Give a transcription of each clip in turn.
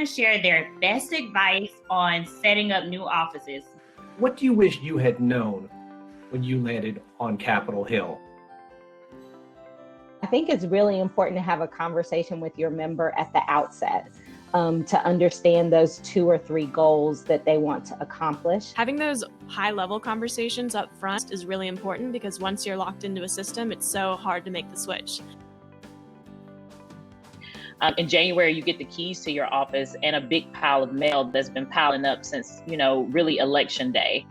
share their best advice on setting up new offices. What do you wish you had known when you landed on Capitol Hill? I think it's really important to have a conversation with your member at the outset to understand those 2 or 3 goals that they want to accomplish. Having those high-level conversations up front is really important because once you're locked into a system, it's so hard to make the switch. In January, you get the keys to your office and a big pile of mail that's been piling up since, really election day.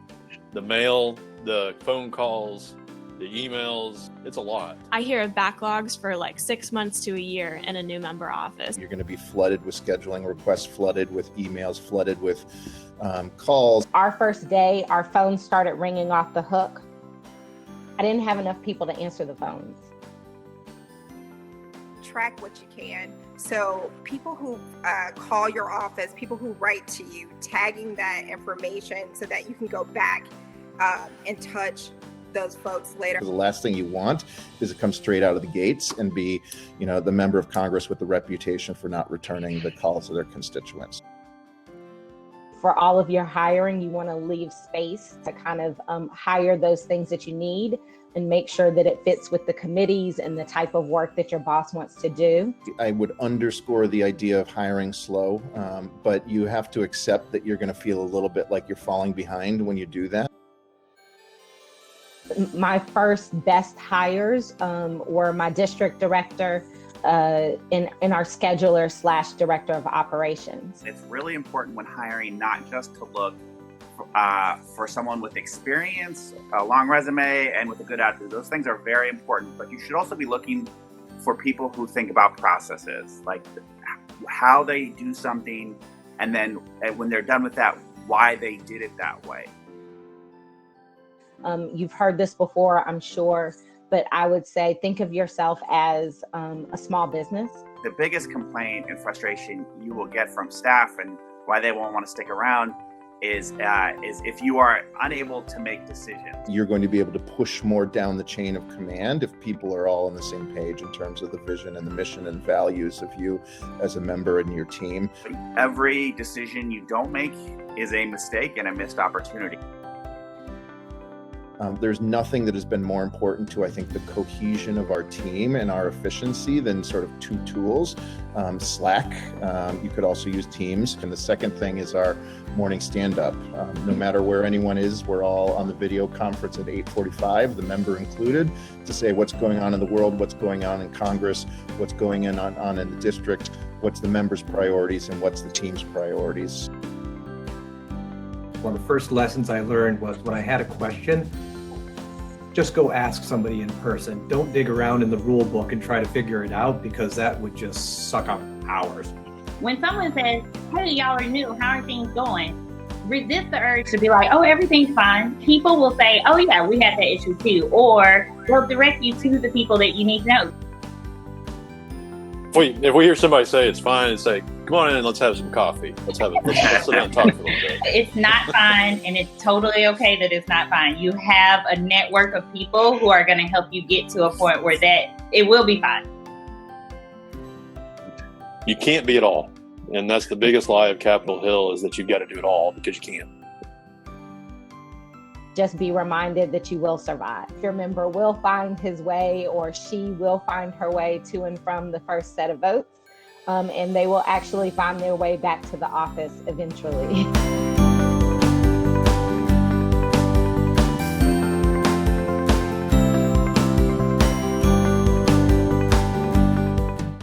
The mail, the phone calls, the emails, it's a lot. I hear of backlogs for like 6 months to a year in a new member office. You're going to be flooded with scheduling requests, flooded with emails, flooded with calls. Our first day, our phones started ringing off the hook. I didn't have enough people to answer the phones. Track what you can. So people who call your office, people who write to you, tagging that information so that you can go back and touch those folks later. The last thing you want is to come straight out of the gates and be, the member of Congress with the reputation for not returning the calls of their constituents. For all of your hiring, you want to leave space to kind of hire those things that you need and make sure that it fits with the committees and the type of work that your boss wants to do. I would underscore the idea of hiring slow, but you have to accept that you're going to feel a little bit like you're falling behind when you do that. My first best hires were my district director and our scheduler / director of operations. It's really important when hiring not just to look for someone with experience, a long resume, and with a good attitude. Those things are very important, but you should also be looking for people who think about processes, like how they do something, and then when they're done with that, why they did it that way. You've heard this before, I'm sure, but I would say think of yourself as a small business. The biggest complaint and frustration you will get from staff and why they won't want to stick around is if you are unable to make decisions. You're going to be able to push more down the chain of command if people are all on the same page in terms of the vision and the mission and values of you as a member and your team. Every decision you don't make is a mistake and a missed opportunity. There's nothing that has been more important to, I think, the cohesion of our team and our efficiency than sort of 2 tools. Slack, you could also use Teams. And the second thing is our morning stand-up. No matter where anyone is, we're all on the video conference at 8:45, the member included, to say what's going on in the world, what's going on in Congress, what's going on in the district, what's the members' priorities, and what's the team's priorities. One of the first lessons I learned was when I had a question, just go ask somebody in person. Don't dig around in the rule book and try to figure it out, because that would just suck up hours. When someone says, hey, y'all are new, how are things going? Resist the urge to be like, oh, everything's fine. People will say, oh yeah, we had that issue too. Or they'll direct you to the people that you need to know. If we hear somebody say it's fine, and say, come on in and let's have some coffee. Let's sit down and talk for a little bit. It's not fine, and it's totally okay that it's not fine. You have a network of people who are going to help you get to a point where it will be fine. You can't be it all. And that's the biggest lie of Capitol Hill, is that you've got to do it all, because you can't. Just be reminded that you will survive. Your member will find his way, or she will find her way to and from the first set of votes, and they will actually find their way back to the office eventually.